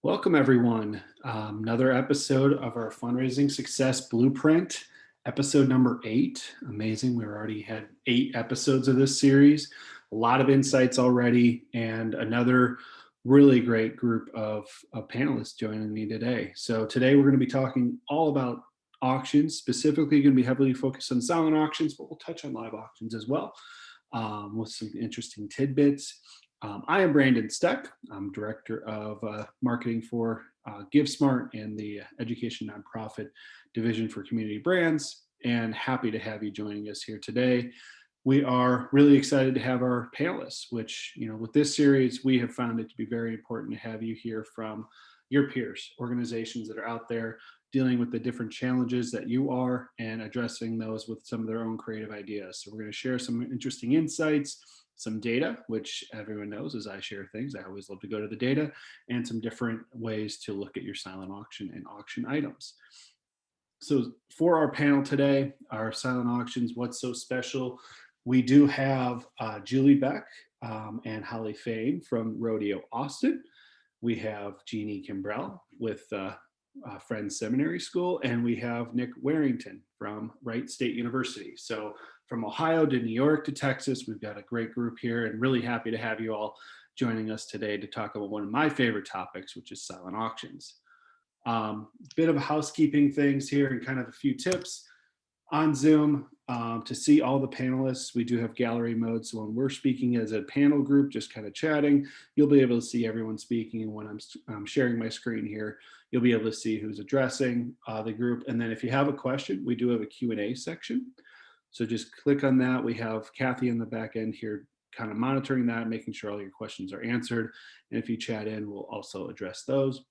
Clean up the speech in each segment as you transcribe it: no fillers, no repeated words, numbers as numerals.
Welcome, everyone. Another episode of our Fundraising Success Blueprint, episode number 8. Amazing. We already had 8 episodes of this series, a lot of insights already, and another really great group of panelists joining me today. So today we're going to be talking all about auctions, specifically going to be heavily focused on silent auctions, but we'll touch on live auctions as well, with some interesting tidbits. I am Brandon Steck. I'm Director of Marketing for GiveSmart and the Education Nonprofit Division for Community Brands, and happy to have you joining us here today. We are really excited to have our panelists, which, with this series, we have found it to be very important to have you hear from your peers, organizations that are out there dealing with the different challenges that you are and addressing those with some of their own creative ideas. So we're going to share some interesting insights, some data, which everyone knows as I share things, I always love to go to the data, and some different ways to look at your silent auction and auction items. So for our panel today, our silent auctions, what's so special? We do have Julie Beck and Holly Fain from Rodeo Austin. We have Jeannie Kimbrell with Friends Seminary School, and we have Nick Warrington from Wright State University. So from Ohio to New York to Texas, we've got a great group here, and really happy to have you all joining us today to talk about one of my favorite topics, which is silent auctions. Bit of housekeeping things here and kind of a few tips. On Zoom, to see all the panelists, we do have gallery mode. So when we're speaking as a panel group, just kind of chatting, you'll be able to see everyone speaking. And when I'm sharing my screen here, you'll be able to see who's addressing the group. And then if you have a question, we do have a Q&A section. So just click on that. We have Kathy in the back end here kind of monitoring that, making sure all your questions are answered. And if you chat in, we'll also address those.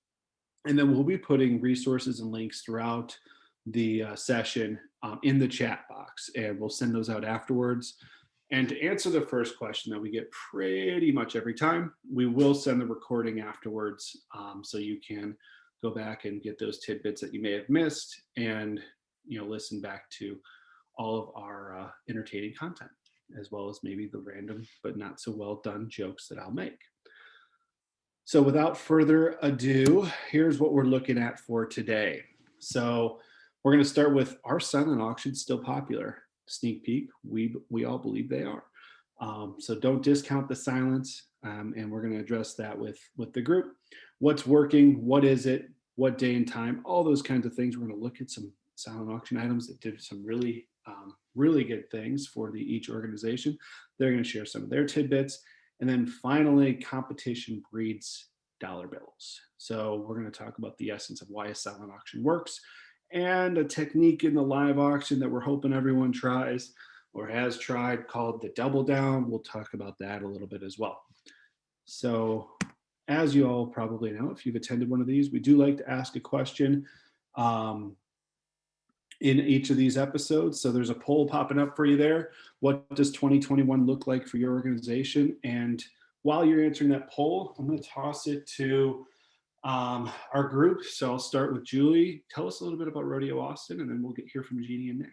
And then we'll be putting resources and links throughout the session in the chat box, and we'll send those out afterwards. And to answer the first question that we get pretty much every time, we will send the recording afterwards, so you can go back and get those tidbits that you may have missed, and listen back to all of our entertaining content, as well as maybe the random but not so well done jokes that I'll make. So without further ado, here's what we're looking at for today. So we're going to start with, are silent auctions still popular? Sneak peek, we all believe they are. So don't discount the silence, and we're going to address that with the group. What's working? What is it? What day and time? All those kinds of things. We're going to look at some silent auction items that did some really good things for each organization. They're going to share some of their tidbits. And then finally, competition breeds dollar bills. So we're going to talk about the essence of why a silent auction works, and a technique in the live auction that we're hoping everyone tries or has tried called the double down. We'll talk about that a little bit as well. So as you all probably know, if you've attended one of these, we do like to ask a question in each of these episodes. So there's a poll popping up for you there. What does 2021 look like for your organization? And while you're answering that poll, I'm going to toss it to our group. So I'll start with Julie. Tell us a little bit about Rodeo Austin, and then we'll hear from Jeannie and Nick.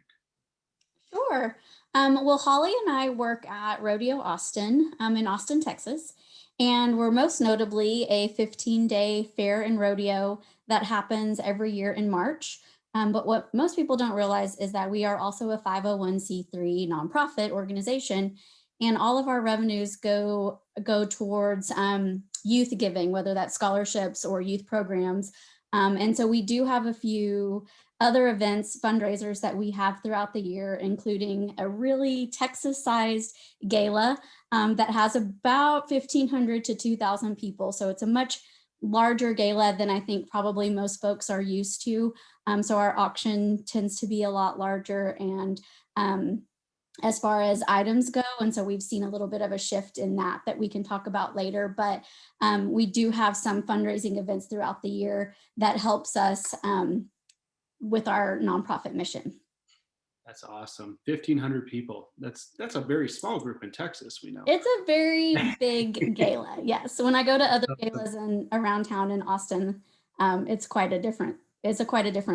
Sure. Well, Holly and I work at Rodeo Austin in Austin, Texas, and we're most notably a 15-day fair and rodeo that happens every year in March. But what most people don't realize is that we are also a 501c3 nonprofit organization, and all of our revenues go towards youth giving, whether that's scholarships or youth programs. And so we do have a few other events, fundraisers that we have throughout the year, including a really Texas-sized gala that has about 1,500 to 2,000 people. So it's a much larger gala than I think probably most folks are used to. So our auction tends to be a lot larger, and as far as items go. And so we've seen a little bit of a shift in that we can talk about later. But we do have some fundraising events throughout the year that helps us with our nonprofit mission. That's awesome. 1,500 people. That's a very small group in Texas, we know. It's a very big gala. Yes. So when I go to other galas around town in Austin, it's quite a different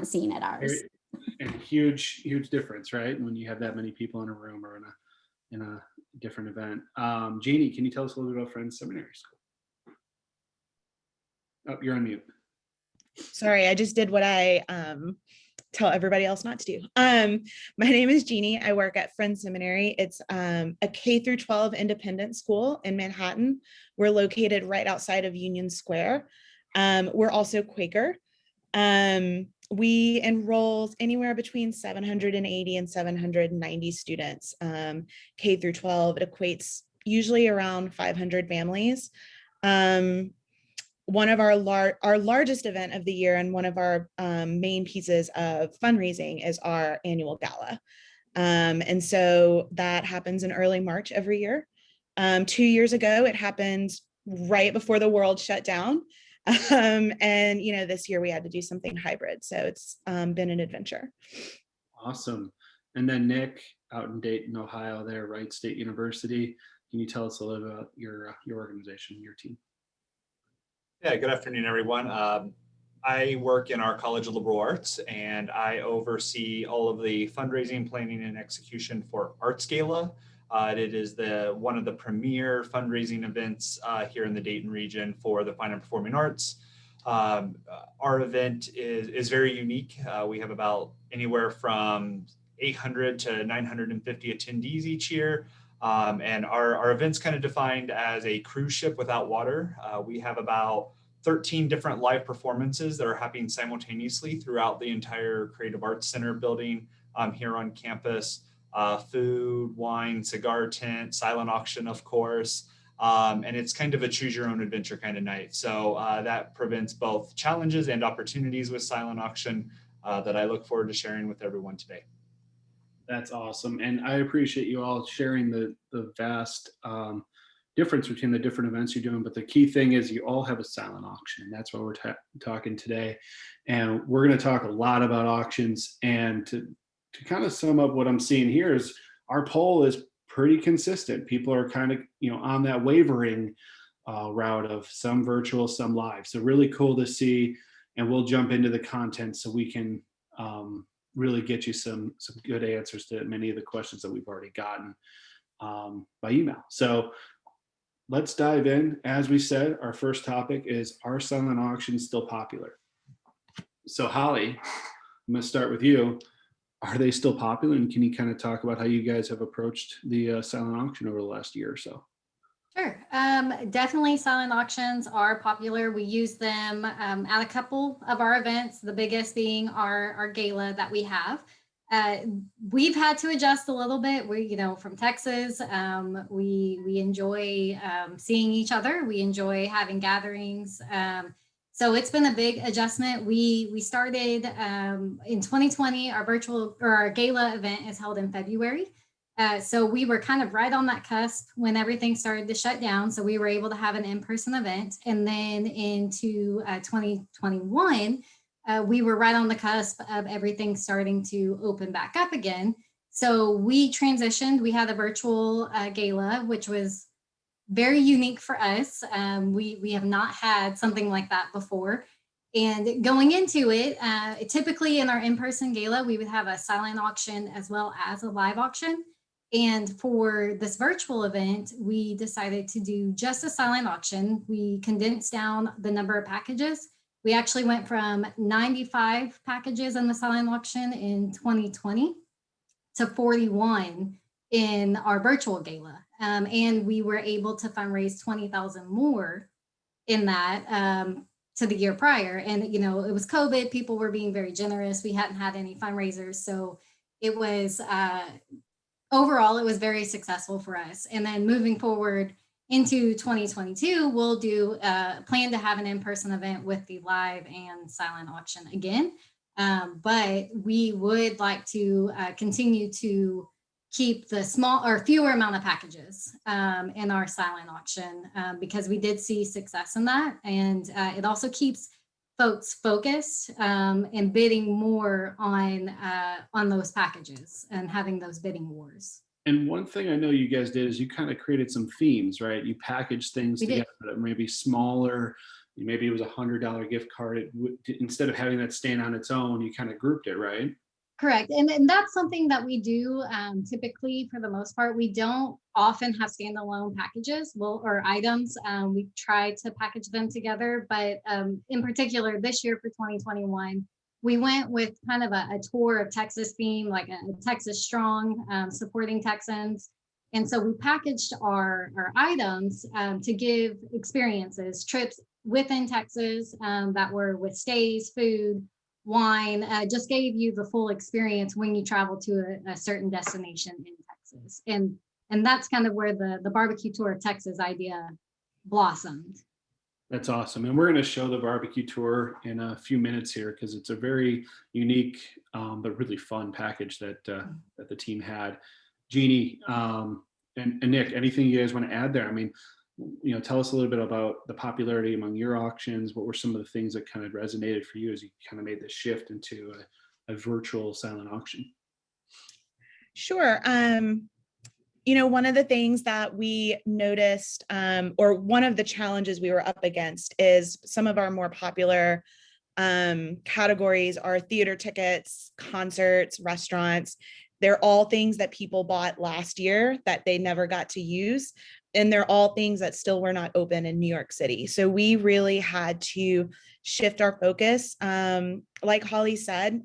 scene at ours. And huge difference, right? When you have that many people in a room or in a different event. Jeannie, can you tell us a little bit about Friends Seminary School? Oh, you're on mute. Sorry, I just did what I tell everybody else not to do. My name is Jeannie. I work at Friends Seminary. It's a K through 12 independent school in Manhattan. We're located right outside of Union Square. We're also Quaker. We enroll anywhere between 780 and 790 students, K through 12. It equates usually around 500 families. One of our largest event of the year and one of our main pieces of fundraising is our annual gala. And so that happens in early March every year. 2 years ago, it happened right before the world shut down. And this year we had to do something hybrid. So it's been an adventure. Awesome. And then Nick, out in Dayton, Ohio, there, Wright State University. Can you tell us a little about your organization, your team? Yeah, good afternoon, everyone. I work in our College of Liberal Arts, and I oversee all of the fundraising, planning, and execution for Arts Gala. It is one of the premier fundraising events here in the Dayton region for the fine and performing arts. Our event is very unique. We have about anywhere from 800 to 950 attendees each year. And our event's kind of defined as a cruise ship without water. We have about 13 different live performances that are happening simultaneously throughout the entire Creative Arts Center building here on campus. Food, wine, cigar tent, silent auction, of course. And it's kind of a choose your own adventure kind of night. So that prevents both challenges and opportunities with silent auction that I look forward to sharing with everyone today. That's awesome. And I appreciate you all sharing the vast difference between the different events you're doing. But the key thing is you all have a silent auction. That's why we're talking today. And we're going to talk a lot about auctions. And to kind of sum up what I'm seeing here is our poll is pretty consistent. People are kind of, on that wavering route of some virtual, some live. So really cool to see. And we'll jump into the content so we can really get you some good answers to many of the questions that we've already gotten by email. So let's dive in. As we said, our first topic is, are silent auctions still popular? So Holly, I'm going to start with you. Are they still popular? And can you kind of talk about how you guys have approached the silent auction over the last year or so? Sure. Definitely silent auctions are popular. We use them at a couple of our events, the biggest being our gala that we have. We've had to adjust a little bit. We, from Texas, we enjoy seeing each other. We enjoy having gatherings. So it's been a big adjustment. We started in 2020, our gala event is held in February. So we were kind of right on that cusp when everything started to shut down. So we were able to have an in-person event. And then into 2021, we were right on the cusp of everything starting to open back up again. So we transitioned. We had a virtual gala, which was very unique for us. We have not had something like that before. And going into it, typically in our in-person gala, we would have a silent auction as well as a live auction. And for this virtual event, we decided to do just a silent auction. We condensed down the number of packages. We actually went from 95 packages in the silent auction in 2020 to 41 in our virtual gala. And we were able to fundraise 20,000 more in that to the year prior. And, it was COVID, people were being very generous. We hadn't had any fundraisers. So it was, overall, it was very successful for us. And then moving forward into 2022, we'll plan to have an in-person event with the live and silent auction again. But we would like to continue to keep the small or fewer amount of packages in our silent auction because we did see success in that. And it also keeps folks focused and bidding more on those packages and having those bidding wars. And one thing I know you guys did is you kind of created some themes, right? You packaged things together that maybe smaller. Maybe it was $100 gift card. Instead of having that stand on its own, you kind of grouped it, right? Correct. And that's something that we do typically for the most part. We don't often have standalone packages or items. We try to package them together, but in particular this year for 2021, we went with kind of a tour of Texas theme, like a Texas Strong, supporting Texans. And so we packaged our items to give experiences, trips within Texas that were with stays, food, wine, just gave you the full experience when you travel to a certain destination in Texas. And that's kind of where the barbecue tour of Texas idea blossomed. That's awesome. And we're going to show the barbecue tour in a few minutes here because it's a very unique but really fun package that that the team had. Jeannie and Nick, anything you guys want to add there? I mean, tell us a little bit about the popularity among your auctions. What were some of the things that kind of resonated for you as you kind of made this shift into a virtual silent auction? Sure. One of the things that we noticed, or one of the challenges we were up against, is some of our more popular categories are theater tickets, concerts, restaurants. They're all things that people bought last year that they never got to use. And they're all things that still were not open in New York City. So we really had to shift our focus. Like Holly said,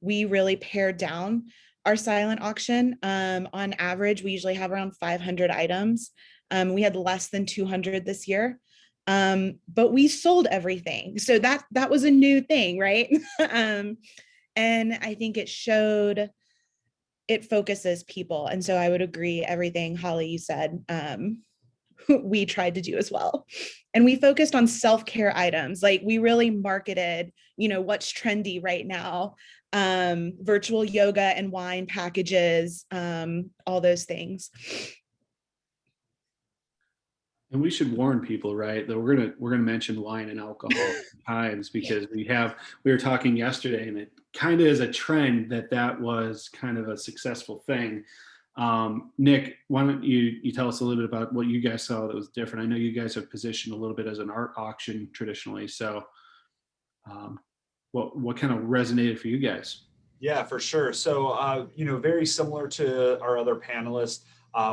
we really pared down our silent auction. On average, we usually have around 500 items. We had less than 200 this year, but we sold everything. So that was a new thing, right? And I think it focuses people. And so I would agree everything Holly you said, we tried to do as well. And we focused on self-care items. Like we really marketed, what's trendy right now, virtual yoga and wine packages, all those things. And we should warn people, right, that we're gonna mention wine and alcohol times because we were talking yesterday, and it kind of is a trend that was kind of a successful thing. Nick, why don't you tell us a little bit about what you guys saw that was different? I know you guys have positioned a little bit as an art auction traditionally, so what kind of resonated for you guys? Yeah, for sure. So, very similar to our other panelists,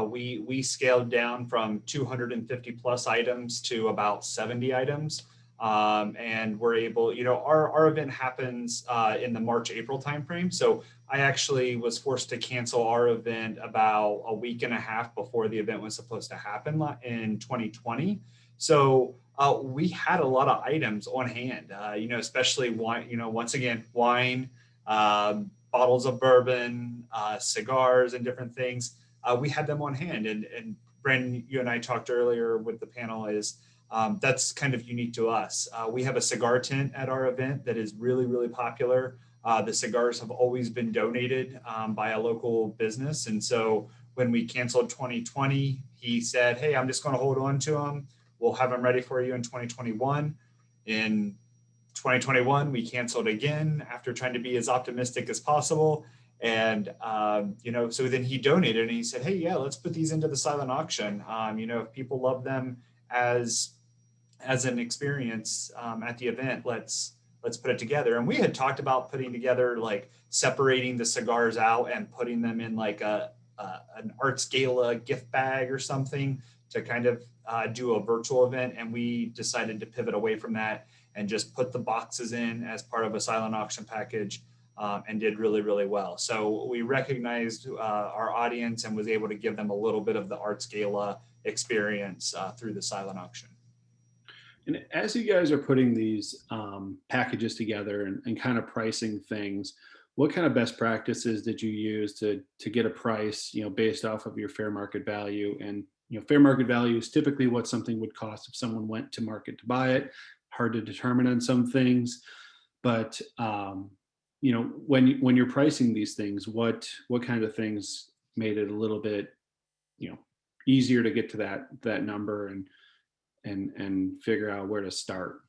we scaled down from 250 plus items to about 70 items. And we're able, our event happens in the March-April timeframe. So I actually was forced to cancel our event about a week and a half before the event was supposed to happen in 2020. So we had a lot of items on hand, especially wine, once again, wine, bottles of bourbon, cigars, and different things. We had them on hand. And Brandon, you and I talked earlier with the panel is that's kind of unique to us. We have a cigar tent at our event that is really, really popular. The cigars have always been donated by a local business. And so when we canceled 2020, he said, hey, I'm just going to hold on to them. We'll have them ready for you in 2021. In 2021, we canceled again after trying to be as optimistic as possible. And, so then he donated and he said, hey, yeah, let's put these into the silent auction. If people love them as an experience at the event, let's put it together. And we had talked about putting together, like separating the cigars out and putting them in like an Arts Gala gift bag or something to kind of do a virtual event. And we decided to pivot away from that and just put the boxes in as part of a silent auction package, and did really, really well. So we recognized our audience and was able to give them a little bit of the Arts Gala experience through the silent auction. And as you guys are putting these packages together and kind of pricing things, what kind of best practices did you use to get a price, based off of your fair market value? And fair market value is typically what something would cost if someone went to market to buy it. Hard to determine on some things, but when you're pricing these things, what kind of things made it a little bit easier to get to that number and figure out where to start?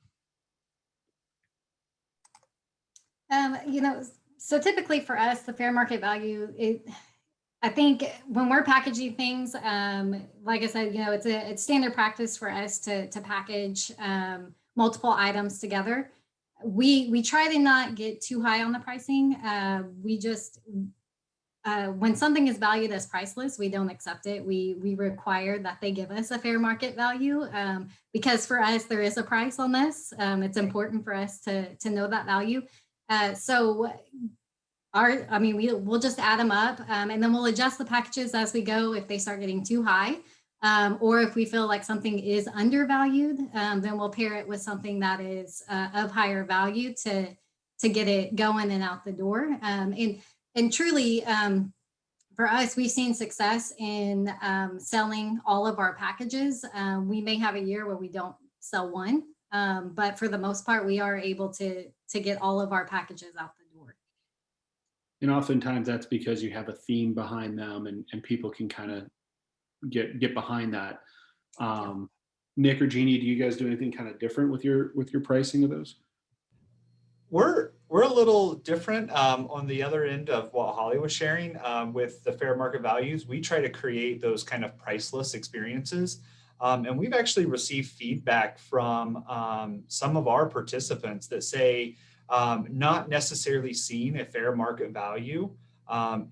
So typically for us, the fair market value, I think when we're packaging things, like I said, it's standard practice for us to package multiple items together. We try to not get too high on the pricing. when something is valued as priceless, we don't accept it. We require that they give us a fair market value, because for us there is a price on this. It's important for us to know that value. So we'll just add them up, and then we'll adjust the packages as we go if they start getting too high, or if we feel like something is undervalued, then we'll pair it with something that is of higher value to get it going and out the door. And truly, for us, we've seen success in selling all of our packages. We may have a year where we don't sell one, but for the most part, we are able to get all of our packages out the door. And oftentimes that's because you have a theme behind them, and people can kind of get behind that. Nick or Jeannie, do you guys do anything kind of different with your pricing of those? We're a little different on the other end of what Holly was sharing with the fair market values. We try to create those kind of priceless experiences. And we've actually received feedback from some of our participants that say not necessarily seeing a fair market value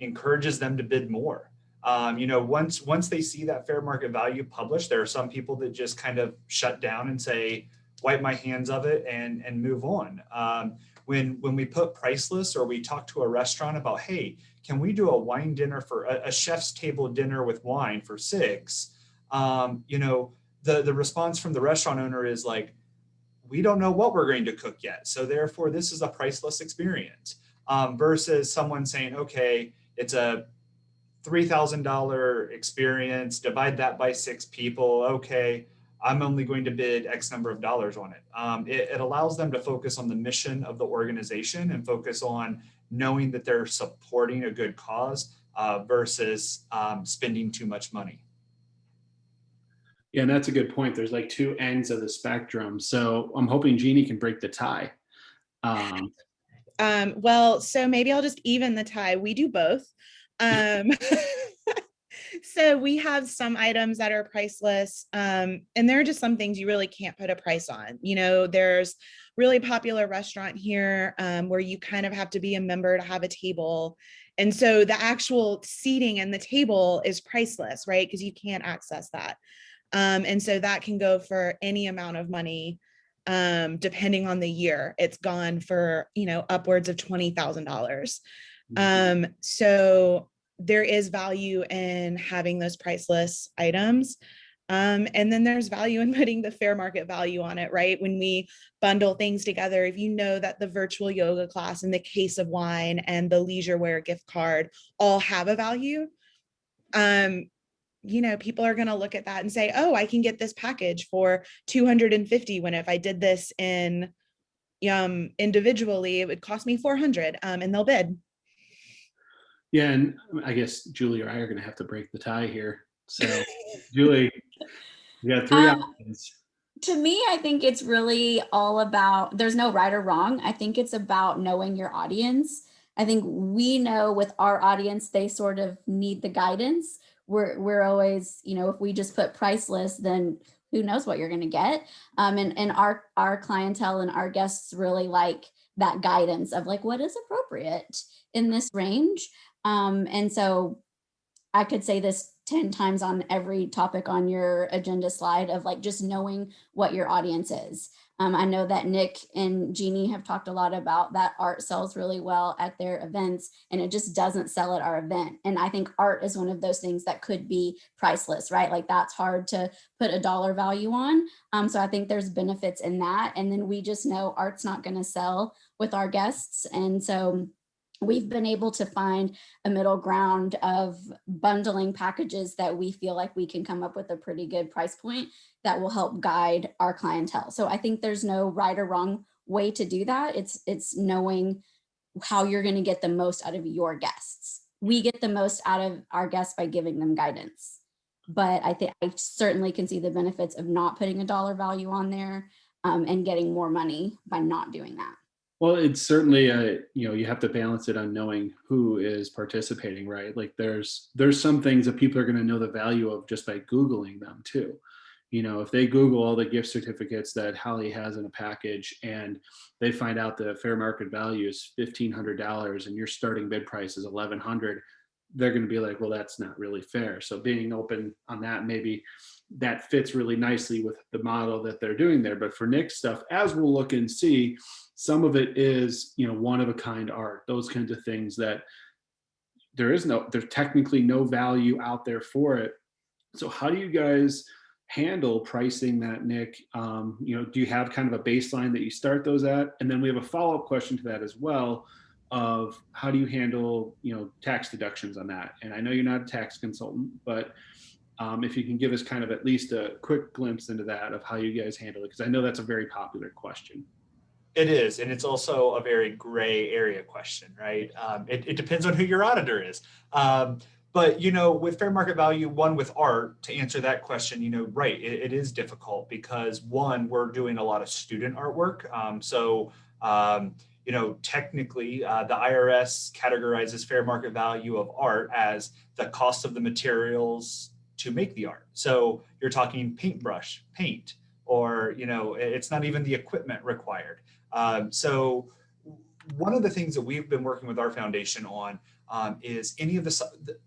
encourages them to bid more. Once they see that fair market value published, there are some people that just kind of shut down and say, wipe my hands of it and move on. When we put priceless, or we talk to a restaurant about, hey, can we do a wine dinner for a chef's table dinner with wine for $6? The response from the restaurant owner is like, we don't know what we're going to cook yet, so therefore this is a priceless experience. Versus someone saying, okay, it's a $3,000 experience, divide that by 6 people. Okay, I'm only going to bid X number of dollars on it. It allows them to focus on the mission of the organization and focus on knowing that they're supporting a good cause versus spending too much money. Yeah, and that's a good point. There's like two ends of the spectrum. So I'm hoping Jeannie can break the tie. Well, so maybe I'll just even the tie. We do both. So we have some items that are priceless, and there are just some things you really can't put a price on. There's really popular restaurant here where you kind of have to be a member to have a table. And so the actual seating and the table is priceless, right? Because you can't access that. And so that can go for any amount of money, depending on the year. It's gone for, upwards of $20,000. So there is value in having those priceless items. And then there's value in putting the fair market value on it, right? When we bundle things together, if you know that the virtual yoga class and the case of wine and the leisure wear gift card all have a value, people are going to look at that and say, oh, I can get this package for $250 when if I did this in individually, it would cost me $400, and they'll bid. Yeah, and I guess Julie or I are going to have to break the tie here. So, Julie, we got 3 options. To me, I think it's really all about, there's no right or wrong. I think it's about knowing your audience. I think we know with our audience, they sort of need the guidance. We're always, if we just put priceless, then who knows what you're going to get. And our clientele and our guests really like that guidance of like, what is appropriate in this range. And so I could say this 10 times on every topic on your agenda slide of like just knowing what your audience is. I know that Nick and Jeannie have talked a lot about that art sells really well at their events and it just doesn't sell at our event. And I think art is one of those things that could be priceless, right? Like that's hard to put a dollar value on. So I think there's benefits in that. And then we just know art's not going to sell with our guests. And so we've been able to find a middle ground of bundling packages that we feel like we can come up with a pretty good price point that will help guide our clientele. So I think there's no right or wrong way to do that. It's knowing how you're going to get the most out of your guests. We get the most out of our guests by giving them guidance. But I think I certainly can see the benefits of not putting a dollar value on there and getting more money by not doing that. Well, it's certainly you have to balance it on knowing who is participating, right? Like there's some things that people are going to know the value of just by Googling them too. If they Google all the gift certificates that Holly has in a package and they find out the fair market value is $1,500 and your starting bid price is $1,100, they're going to be like, well, that's not really fair. So being open on that, maybe that fits really nicely with the model that they're doing there. But for Nick's stuff, as we'll look and see, some of it is, one of a kind art, those kinds of things that there's technically no value out there for it. So how do you guys handle pricing that, Nick? Do you have kind of a baseline that you start those at? And then we have a follow-up question to that as well of how do you handle, tax deductions on that? And I know you're not a tax consultant, but if you can give us kind of at least a quick glimpse into that of how you guys handle it, because I know that's a very popular question. It is, and it's also a very gray area question, right? It depends on who your auditor is. But, with fair market value, one with art, to answer that question, right, it is difficult because one, we're doing a lot of student artwork. Technically, the IRS categorizes fair market value of art as the cost of the materials to make the art. So you're talking paintbrush, paint, or, it's not even the equipment required. So one of the things that we've been working with our foundation on is any of the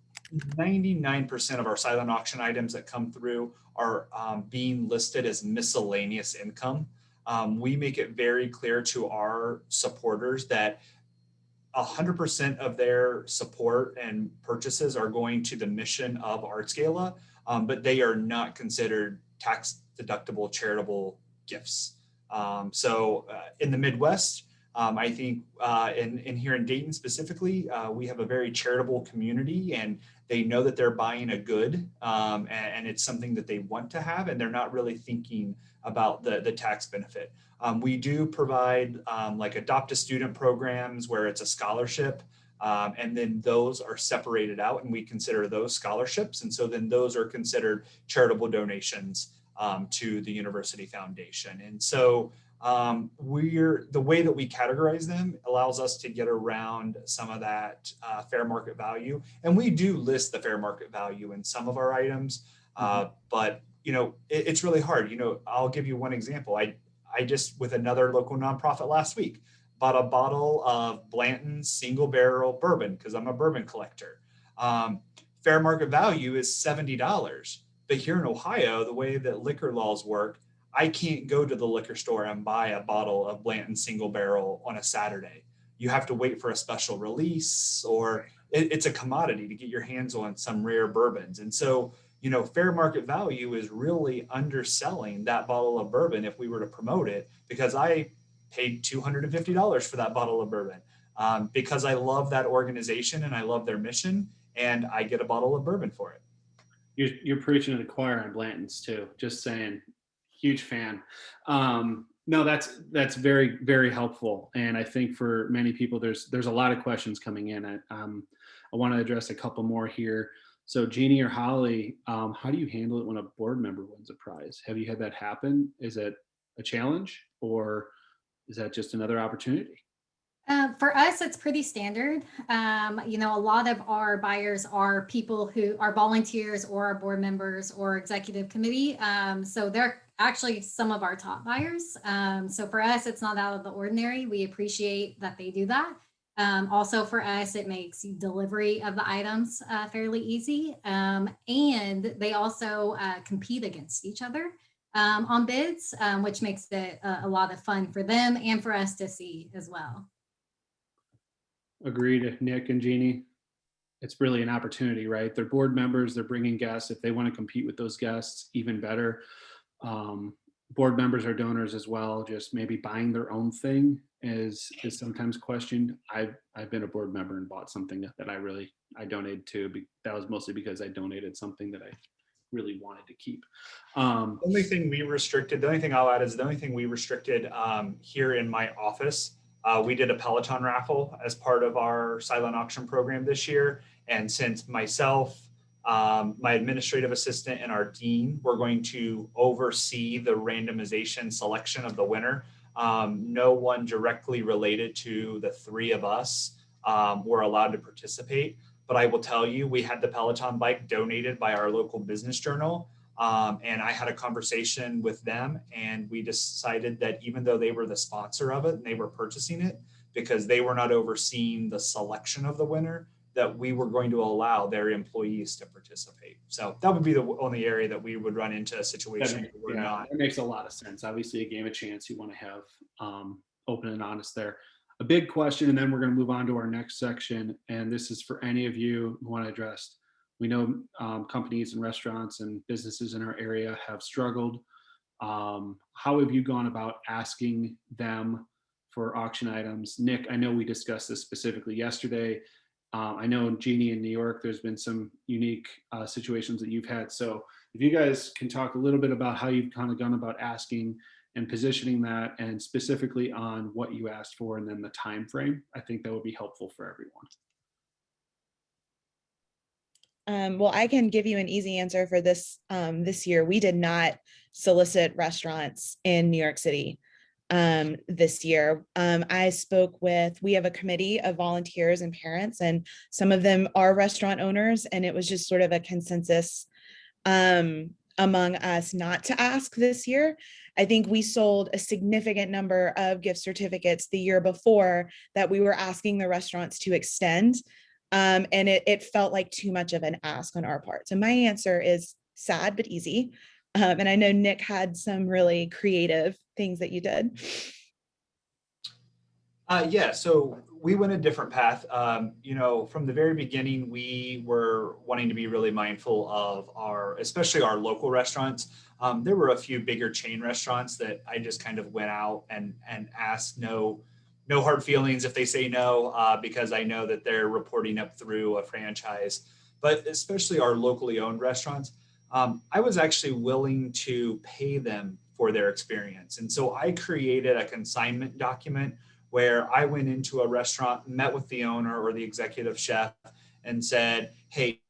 99% of our silent auction items that come through are being listed as miscellaneous income. We make it very clear to our supporters that 100% of their support and purchases are going to the mission of Arts Gala, but they are not considered tax deductible charitable gifts. So in the Midwest, I think in here in Dayton specifically, we have a very charitable community, and they know that they're buying a good, and it's something that they want to have, and they're not really thinking about the tax benefit. We do provide like adopt a student programs where it's a scholarship, and then those are separated out, and we consider those scholarships, and so then those are considered charitable donations to the University Foundation. And so the way that we categorize them allows us to get around some of that fair market value. And we do list the fair market value in some of our items, but it's really hard. I'll give you one example. I just, with another local nonprofit last week, bought a bottle of Blanton's single barrel bourbon because I'm a bourbon collector. Fair market value is $70. But here in Ohio, the way that liquor laws work, I can't go to the liquor store and buy a bottle of Blanton single barrel on a Saturday. You have to wait for a special release, or it's a commodity to get your hands on some rare bourbons. And so, fair market value is really underselling that bottle of bourbon if we were to promote it, because I paid $250 for that bottle of bourbon because I love that organization and I love their mission, and I get a bottle of bourbon for it. You're preaching to the choir on Blanton's too. Just saying, huge fan. No, that's very, very helpful. And I think for many people, there's a lot of questions coming in. I want to address a couple more here. So Jeannie or Holly, how do you handle it when a board member wins a prize? Have you had that happen? Is it a challenge, or is that just another opportunity? For us, it's pretty standard. A lot of our buyers are people who are volunteers or are board members or executive committee. So they're actually some of our top buyers. So for us, it's not out of the ordinary. We appreciate that they do that. Also for us, it makes delivery of the items fairly easy. And they also compete against each other on bids, which makes it a lot of fun for them and for us to see as well. Agreed, Nick and Jeannie. It's really an opportunity, right? They're board members, they're bringing guests. If they want to compete with those guests, even better. Board members are donors as well. Just maybe buying their own thing is sometimes questioned. I've been a board member and bought something that I donated to. That was mostly because I donated something that I really wanted to keep. The only thing I'll add is the only thing we restricted here in my office. We did a Peloton Raffle as part of our silent auction program this year. And since myself, my administrative assistant, and our dean were going to oversee the randomization selection of the winner, no one directly related to the three of us were allowed to participate. But I will tell you, we had the Peloton bike donated by our local business journal. And I had a conversation with them, and we decided that even though they were the sponsor of it and they were purchasing it, because they were not overseeing the selection of the winner, that we were going to allow their employees to participate. So that would be the only area that we would run into a situation where we're not. That makes a lot of sense. Obviously, a game of chance, you want to have open and honest there. A big question, and then we're going to move on to our next section. And this is for any of you who want to address. We know companies and restaurants and businesses in our area have struggled. How have you gone about asking them for auction items? Nick, I know we discussed this specifically yesterday. I know in Jeannie in New York, there's been some unique situations that you've had. So if you guys can talk a little bit about how you've kind of gone about asking and positioning that, and specifically on what you asked for and then the time frame, I think that would be helpful for everyone. Well, I can give you an easy answer for this. This year, we did not solicit restaurants in New York City this year. We have a committee of volunteers and parents, and some of them are restaurant owners, and it was just sort of a consensus among us not to ask this year. I think we sold a significant number of gift certificates the year before that we were asking the restaurants to extend. And it felt like too much of an ask on our part. So my answer is sad, but easy. And I know Nick had some really creative things that you did. Yeah, so we went a different path. From the very beginning, we were wanting to be really mindful of especially our local restaurants. There were a few bigger chain restaurants that I just kind of went out and asked no hard feelings if they say no, because I know that they're reporting up through a franchise. But especially our locally owned restaurants, I was actually willing to pay them for their experience. And so I created a consignment document where I went into a restaurant, met with the owner or the executive chef, and said, hey,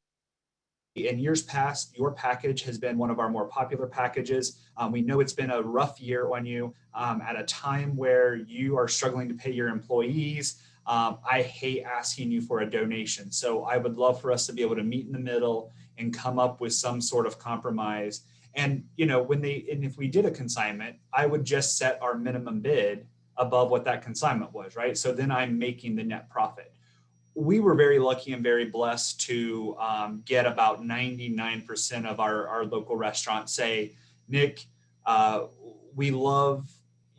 in years past, your package has been one of our more popular packages. We know it's been a rough year on you at a time where you are struggling to pay your employees. I hate asking you for a donation. So I would love for us to be able to meet in the middle and come up with some sort of compromise. And, if we did a consignment, I would just set our minimum bid above what that consignment was, right? So then I'm making the net profit. We were very lucky and very blessed to get about 99% of our local restaurants say, Nick, we love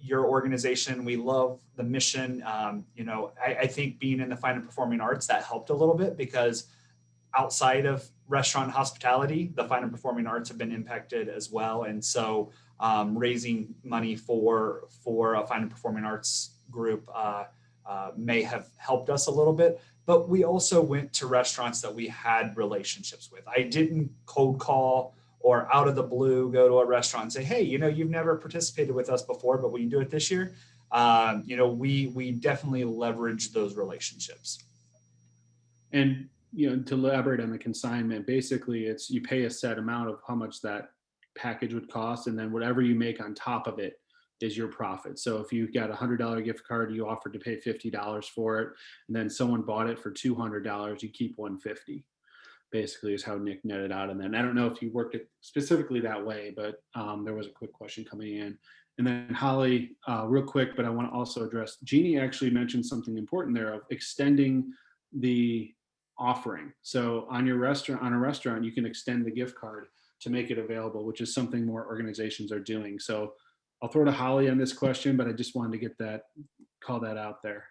your organization. We love the mission. I think being in the fine and performing arts, that helped a little bit, because outside of restaurant and hospitality, the fine and performing arts have been impacted as well. And so raising money for a fine and performing arts group may have helped us a little bit. But we also went to restaurants that we had relationships with. I didn't cold call or out of the blue go to a restaurant and say, hey, you've never participated with us before, but will you do it this year? We definitely leverage those relationships. And to elaborate on the consignment, basically it's you pay a set amount of how much that package would cost, and then whatever you make on top of it is your profit. So if you got $100 gift card, you offered to pay $50 for it, and then someone bought it for $200, you keep $150. Basically is how Nick netted out. And then I don't know if you worked it specifically that way, but there was a quick question coming in. And then Holly, real quick, but I want to also address, Jeannie actually mentioned something important there of extending the offering. So on a restaurant, you can extend the gift card to make it available, which is something more organizations are doing. So I'll throw to Holly on this question, but I just wanted to call that out there.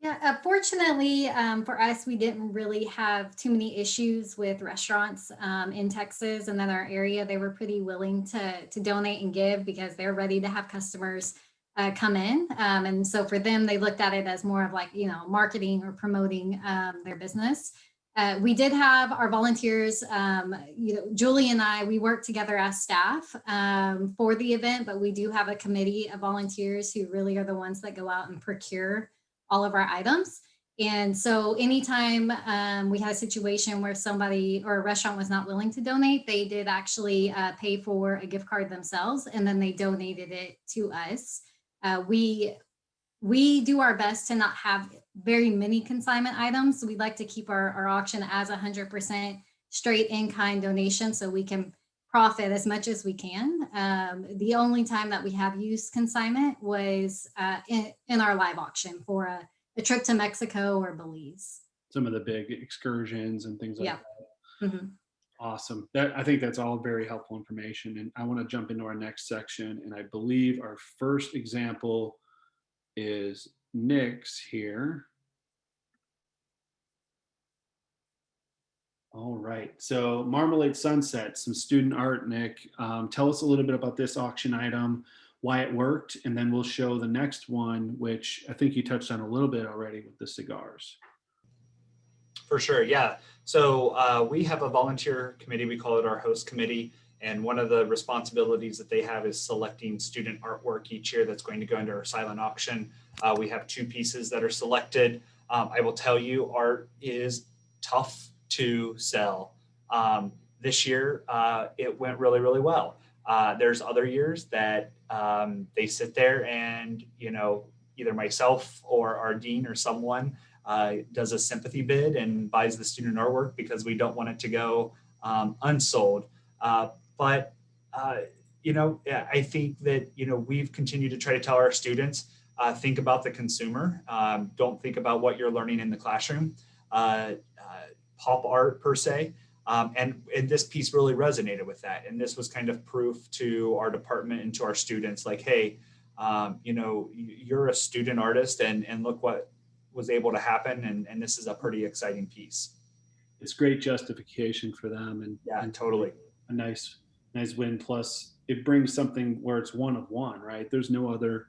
Yeah, fortunately for us, we didn't really have too many issues with restaurants in Texas and then our area. They were pretty willing to donate and give because they're ready to have customers come in. And so for them, they looked at it as more of like, marketing or promoting their business. We did have our volunteers, Julie and I, we work together as staff for the event, but we do have a committee of volunteers who really are the ones that go out and procure all of our items. And so anytime we had a situation where somebody or a restaurant was not willing to donate, they did actually pay for a gift card themselves, and then they donated it to us. We do our best to not have very many consignment items. We'd like to keep our auction as 100% straight in-kind donation so we can profit as much as we can. The only time that we have used consignment was in our live auction for a trip to Mexico or Belize. some of the big excursions and things like Yeah. that. Mhm. Awesome. I think that's all very helpful information. And I want to jump into our next section. And I believe our first example is Nick's here. All right. So Marmalade Sunset, some student art, Nick. Tell us a little bit about this auction item, why it worked, and then we'll show the next one, which I think you touched on a little bit already with the cigars. For sure, yeah. So we have a volunteer committee. We call it our host committee. And one of the responsibilities that they have is selecting student artwork each year that's going to go into our silent auction. We have 2 pieces that are selected. I will tell you, art is tough to sell. This year, it went really, really well. There's other years that they sit there and, either myself or our dean or someone does a sympathy bid and buys the student artwork because we don't want it to go unsold. But I think that we've continued to try to tell our students, think about the consumer. Don't think about what you're learning in the classroom. Pop art per se. And this piece really resonated with that. And this was kind of proof to our department and to our students, like, hey, you're a student artist, and look what was able to happen. And this is a pretty exciting piece. It's great justification for them, and totally a nice win. Plus, it brings something where it's one of one, right? There's no other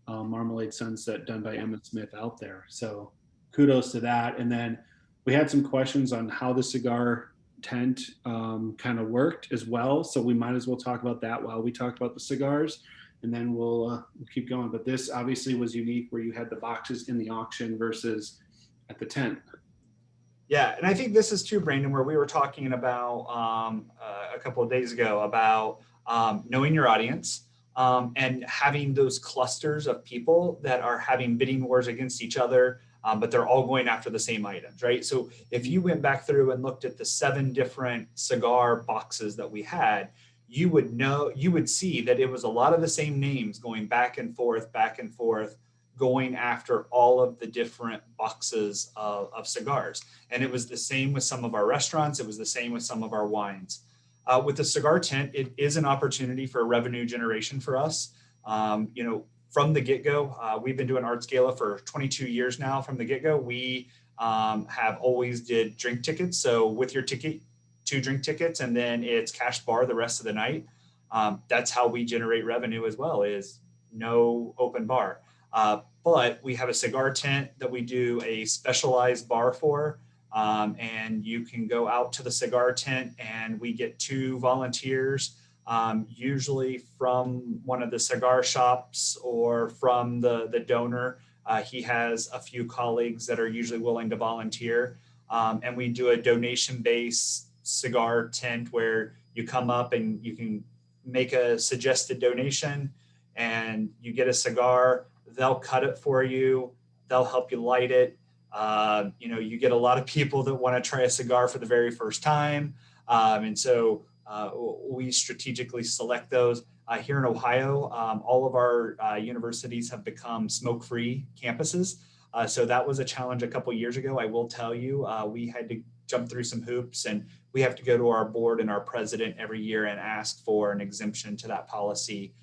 Marmalade Sunset done by Emma Smith out there. So kudos to that. And then we had some questions on how the cigar tent kind of worked as well. So we might as well talk about that while we talk about the cigars, and then we'll keep going. But this obviously was unique, where you had the boxes in the auction versus at the tent. Yeah, and I think this is too, Brandon, where we were talking about a couple of days ago about knowing your audience and having those clusters of people that are having bidding wars against each other, but they're all going after the same items, right? So if you went back through and looked at the 7 different cigar boxes that we had, you would see that it was a lot of the same names going back and forth, going after all of the different boxes of cigars. And it was the same with some of our restaurants. It was the same with some of our wines. With the cigar tent, it is an opportunity for revenue generation for us. From the get-go, we've been doing Arts Gala for 22 years now. From the get-go, we have always did drink tickets. So with your ticket, 2 drink tickets, and then it's cash bar the rest of the night. That's how we generate revenue as well, is no open bar. But we have a cigar tent that we do a specialized bar for. And you can go out to the cigar tent, and we get 2 volunteers, usually from one of the cigar shops or from the donor. He has a few colleagues that are usually willing to volunteer. And we do a donation-based cigar tent where you come up and you can make a suggested donation and you get a cigar. They'll cut it for you. They'll help you light it. You get a lot of people that want to try a cigar for the very first time. And so we strategically select those. Here in Ohio, all of our universities have become smoke-free campuses. So that was a challenge a couple years ago. I will tell you, we had to jump through some hoops, and we have to go to our board and our president every year and ask for an exemption to that policy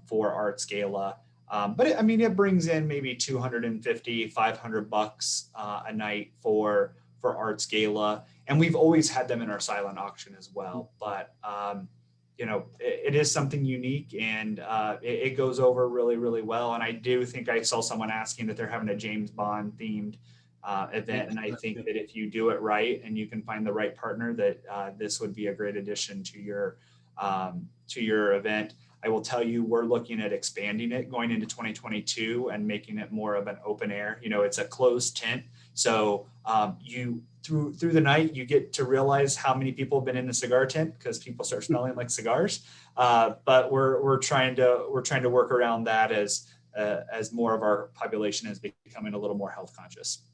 for Arts Gala. But it brings in maybe $250, $500 a night for Arts Gala, and we've always had them in our silent auction as well. But it is something unique, and it goes over really, really well. And I do think I saw someone asking that they're having a James Bond themed event, and I think that if you do it right and you can find the right partner, that this would be a great addition to your event. I will tell you, we're looking at expanding it going into 2022 and making it more of an open air. It's a closed tent. So you through the night, you get to realize how many people have been in the cigar tent because people start smelling like cigars. But we're trying to work around that as more of our population is becoming a little more health conscious.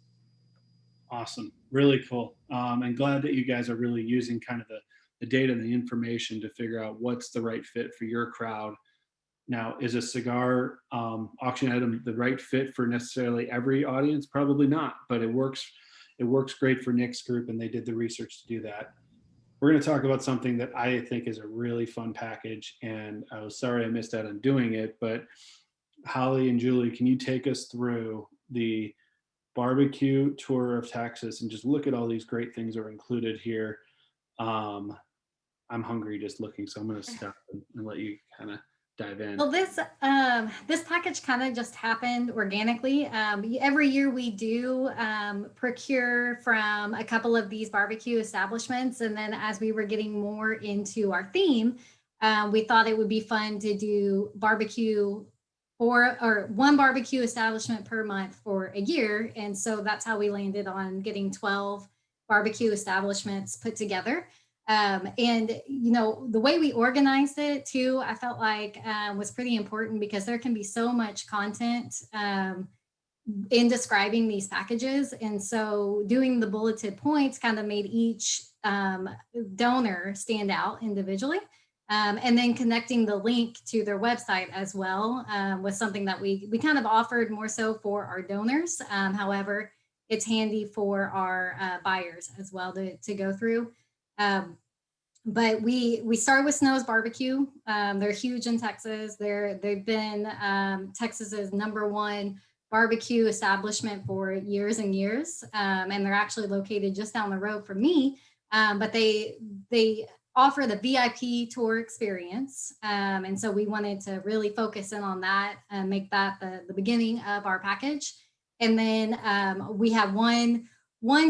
Awesome. Really cool. And glad that you guys are really using kind of the data and the information to figure out what's the right fit for your crowd. Now, is a cigar auction item the right fit for necessarily every audience? Probably not, but it works. It works great for Nick's group, and they did the research to do that. We're going to talk about something that I think is a really fun package, and I was sorry I missed out on doing it, but Holly and Julie, can you take us through the barbecue tour of Texas and just look at all these great things that are included here? I'm hungry just looking, so I'm going to stop and let you kind of dive in. Well, this package kind of just happened organically. Every year we do procure from a couple of these barbecue establishments, and then as we were getting more into our theme, we thought it would be fun to do barbecue or one barbecue establishment per month for a year, and so that's how we landed on getting 12 barbecue establishments put together. And the way we organized it too, I felt like was pretty important, because there can be so much content in describing these packages. And so doing the bulleted points kind of made each donor stand out individually. And then connecting the link to their website as well was something that we kind of offered more so for our donors. However, it's handy for our buyers as well to go through. But we start with Snow's Barbecue. They're huge in Texas. They've been Texas's #1 barbecue establishment for years and years, and they're actually located just down the road from me. But they offer the VIP tour experience, and so we wanted to really focus in on that and make that the beginning of our package. And then we have one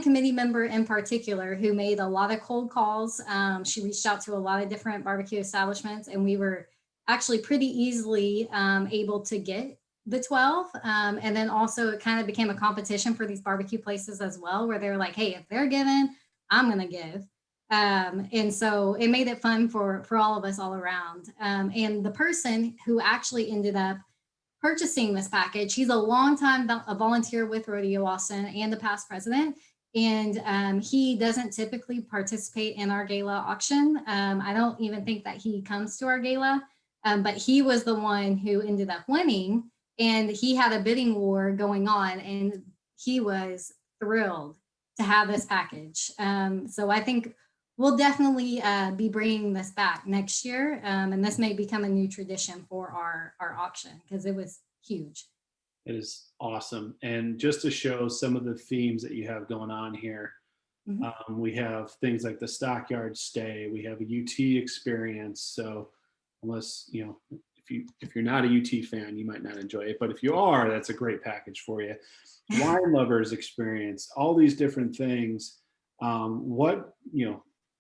committee member in particular who made a lot of cold calls. She reached out to a lot of different barbecue establishments, and we were actually pretty easily able to get the 12. And then also it kind of became a competition for these barbecue places as well, where they're like, hey, if they're giving, I'm going to give. And so it made it fun for all of us all around. And the person who actually ended up purchasing this package, he's a longtime volunteer with Rodeo Austin and the past president. And he doesn't typically participate in our gala auction. I don't even think that he comes to our gala, but he was the one who ended up winning. And he had a bidding war going on, and he was thrilled to have this package. So I think we'll definitely be bringing this back next year. And this may become a new tradition for our auction, because it was huge. It is awesome. And just to show some of the themes that you have going on here, we have things like the Stockyard Stay. We have a UT experience. So unless, if you're not a UT fan, you might not enjoy it. But if you are, that's a great package for you. Wine Lovers experience, all these different things.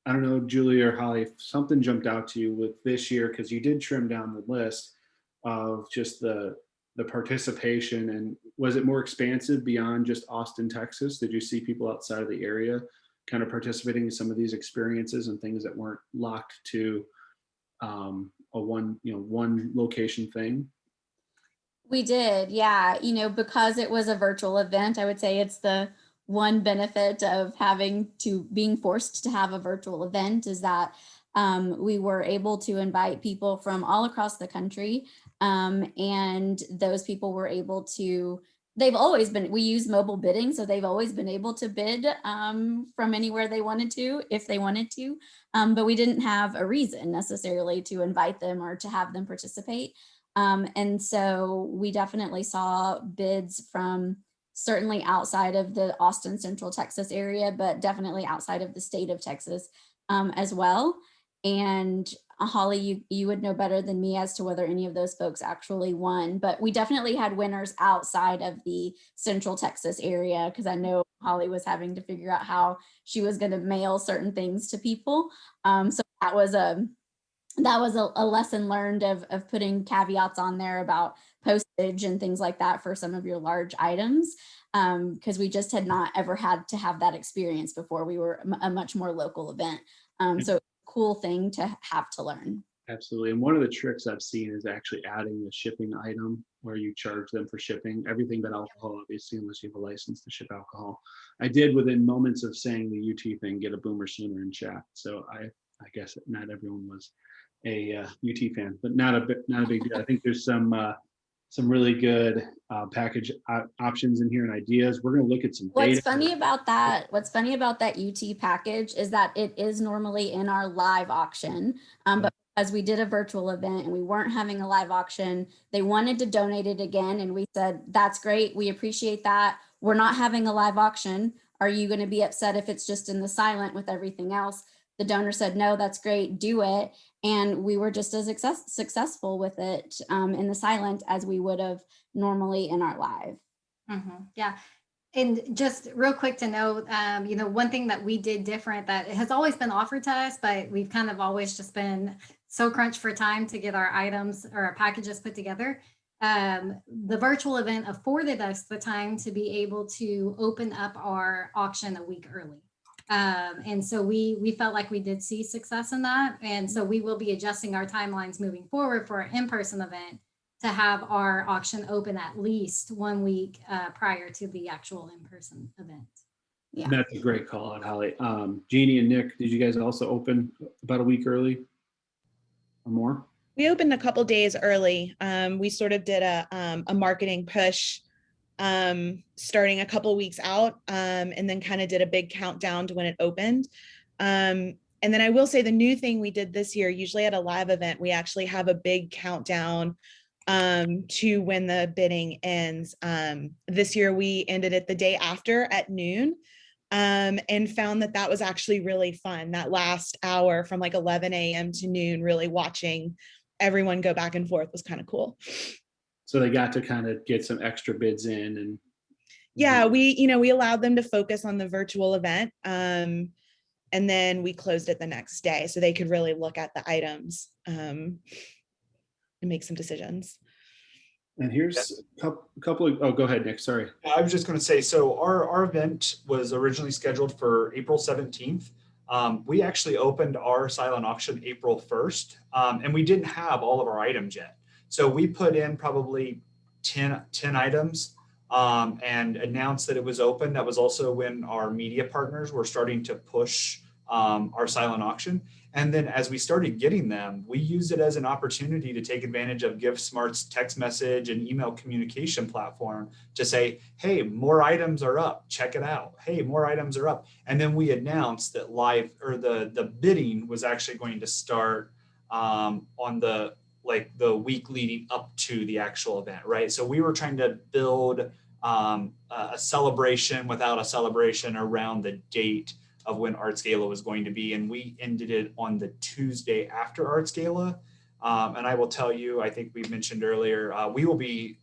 I don't know, Julie or Holly, if something jumped out to you with this year, because you did trim down the list of just the participation, and was it more expansive beyond just Austin, Texas? Did you see people outside of the area kind of participating in some of these experiences and things that weren't locked to a one location thing? We did, yeah. Because it was a virtual event, I would say it's the one benefit of being forced to have a virtual event is that we were able to invite people from all across the country. And those people were able to, we use mobile bidding, so they've always been able to bid from anywhere they wanted to, if they wanted to. But we didn't have a reason necessarily to invite them or to have them participate. And so we definitely saw bids from certainly outside of the Austin, Central Texas area, but definitely outside of the state of Texas as well. And Holly, you would know better than me as to whether any of those folks actually won, but we definitely had winners outside of the Central Texas area, because I know Holly was having to figure out how she was going to mail certain things to people. So that was a lesson learned of putting caveats on there about postage and things like that for some of your large items, because we just had not ever had to have that experience before. We were a much more local event. So cool thing to have to learn. Absolutely. And one of the tricks I've seen is actually adding a shipping item where you charge them for shipping everything but alcohol, obviously, unless you have a license to ship alcohol. I did, within moments of saying the UT thing, get a Boomer Sooner in chat. So I guess not everyone was a UT fan, but not a big deal. I think there's some some really good package options in here and ideas. We're going to look at some data. What's funny about that UT package is that it is normally in our live auction. But as we did a virtual event and we weren't having a live auction, they wanted to donate it again. And we said, that's great. We appreciate that. We're not having a live auction. Are you going to be upset if it's just in the silent with everything else? The donor said, no, that's great. Do it. And we were just as successful with it in the silent as we would have normally in our live. Yeah. And just real quick to note, one thing that we did different that has always been offered to us, but we've kind of always just been so crunched for time to get our items or our packages put together. The virtual event afforded us the time to be able to open up our auction a week early. And so we felt like we did see success in that. And so we will be adjusting our timelines moving forward for our in-person event to have our auction open at least 1 week prior to the actual in-person event. Yeah. That's a great call out, Holly. Jeannie and Nick, did you guys also open about a week early or more? We opened a couple days early. We sort of did a marketing push starting a couple weeks out, and then kind of did a big countdown to when it opened. And then I will say the new thing we did this year, usually at a live event, we actually have a big countdown to when the bidding ends. This year we ended it the day after at noon, and found that was actually really fun. That last hour from like 11 a.m. to noon, really watching everyone go back and forth was kind of cool. So they got to kind of get some extra bids in. And yeah, we allowed them to focus on the virtual event. And then we closed it the next day so they could really look at the items and make some decisions. And here's a couple of, oh, go ahead, Nick, sorry. I was just going to say, so our event was originally scheduled for April 17th. We actually opened our silent auction April 1st, and we didn't have all of our items yet. So we put in probably 10 items and announced that it was open. That was also when our media partners were starting to push our silent auction. And then as we started getting them, we used it as an opportunity to take advantage of GiveSmart's text message and email communication platform to say, hey, more items are up, check it out. Hey, more items are up. And then we announced that the bidding was actually going to start on the week leading up to the actual event, right? So we were trying to build a celebration without a celebration around the date of when Arts Gala was going to be. And we ended it on the Tuesday after Arts Gala. And I will tell you, I think we mentioned earlier, we will be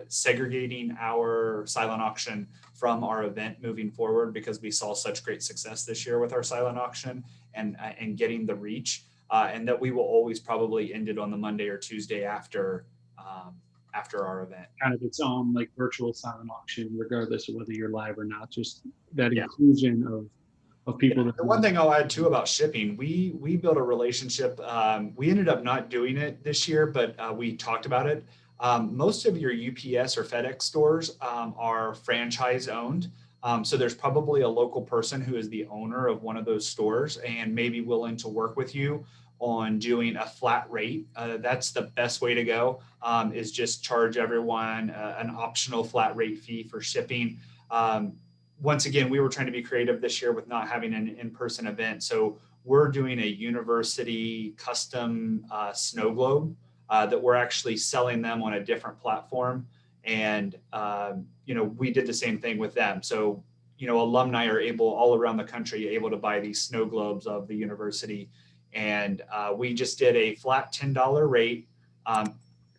segregating our silent auction from our event moving forward because we saw such great success this year with our silent auction and getting the reach. And that we will always probably end it on the Monday or Tuesday after our event. Kind of its own like virtual silent auction, regardless of whether you're live or not, just that inclusion of people. The one thing I'll add too about shipping, we built a relationship. We ended up not doing it this year, but we talked about it. Most of your UPS or FedEx stores are franchise owned. So there's probably a local person who is the owner of one of those stores and maybe willing to work with you on doing a flat rate. That's the best way to go, is just charge everyone an optional flat rate fee for shipping. Once again, we were trying to be creative this year with not having an in-person event. So we're doing a university custom snow globe that we're actually selling them on a different platform. And, we did the same thing with them. So, alumni are all around the country, able to buy these snow globes of the university. And we just did a flat $10 rate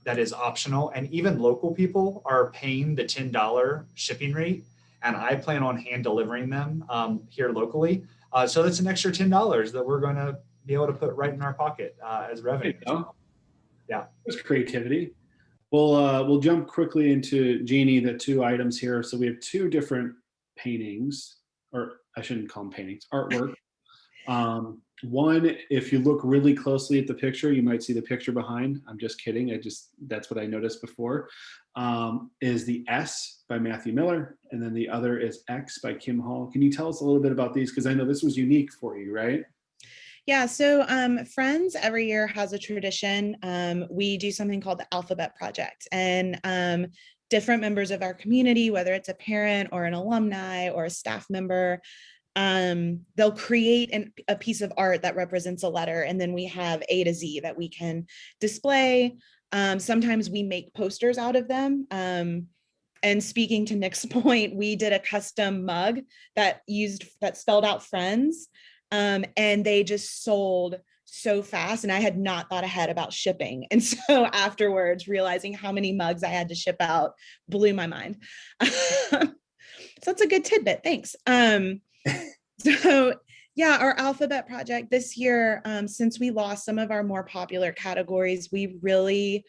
that is optional. And even local people are paying the $10 shipping rate. And I plan on hand delivering them here locally. So that's an extra $10 that we're going to be able to put right in our pocket as revenue. Yeah, it's creativity. We'll jump quickly into Jeannie, the two items here. So we have two different paintings, or I shouldn't call them paintings, artwork. One, if you look really closely at the picture, you might see the picture behind. I'm just kidding. That's what I noticed before. Is the S by Matthew Miller, and then the other is X by Kim Hall. Can you tell us a little bit about these? Because I know this was unique for you, right? Yeah, so Friends every year has a tradition. We do something called the Alphabet Project, and different members of our community, whether it's a parent or an alumni or a staff member, they'll create a piece of art that represents a letter, and then we have A to Z that we can display. Sometimes we make posters out of them. And speaking to Nick's point, we did a custom mug that spelled out Friends, and they just sold so fast, and I had not thought ahead about shipping. And so afterwards, realizing how many mugs I had to ship out blew my mind. So that's a good tidbit. Thanks. So yeah, our Alphabet Project this year, since we lost some of our more popular categories, we really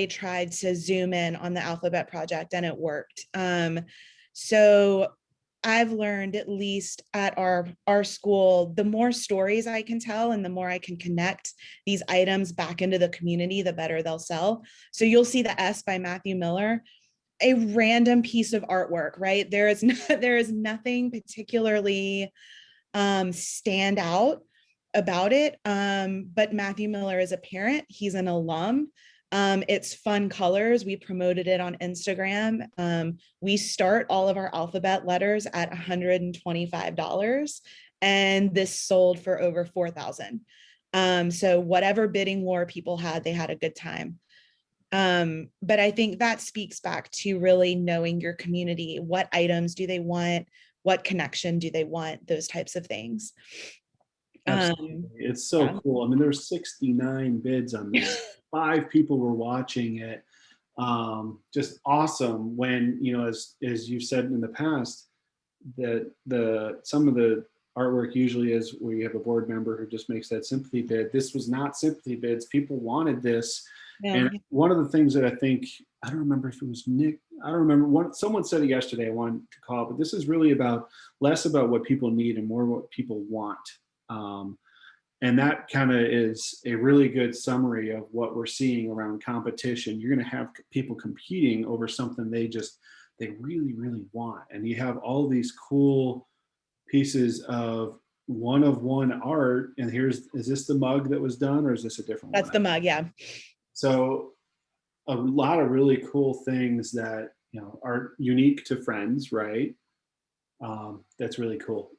tried to zoom in on the Alphabet Project, and it worked. So I've learned, at least at our school, the more stories I can tell and the more I can connect these items back into the community, the better they'll sell. So you'll see the S by Matthew Miller, a random piece of artwork, right? There is nothing particularly stand out about it. But Matthew Miller is a parent, he's an alum. It's fun colors. We promoted it on Instagram. We start all of our alphabet letters at $125, and this sold for over 4,000. So whatever bidding war people had, they had a good time. But I think that speaks back to really knowing your community. What items do they want? What connection do they want? Those types of things. Absolutely. It's so yeah. cool. I mean, there's 69 bids on this. 5 people were watching it. Just awesome. When, you know, as you've said in the past, that some of the artwork usually is where you have a board member who just makes that sympathy bid. This was not sympathy bids. People wanted this. Yeah. And one of the things that I think, I don't remember if it was Nick, I don't remember, someone said it yesterday, I wanted to call, but this is really less about what people need and more what people want. And that kind of is a really good summary of what we're seeing around competition. You're going to have people competing over something they really, really want. And you have all these cool pieces of one art. And is this the mug that was done, or is this a different one? That's the mug, yeah. So a lot of really cool things that, you know, are unique to Friends, right? That's really cool.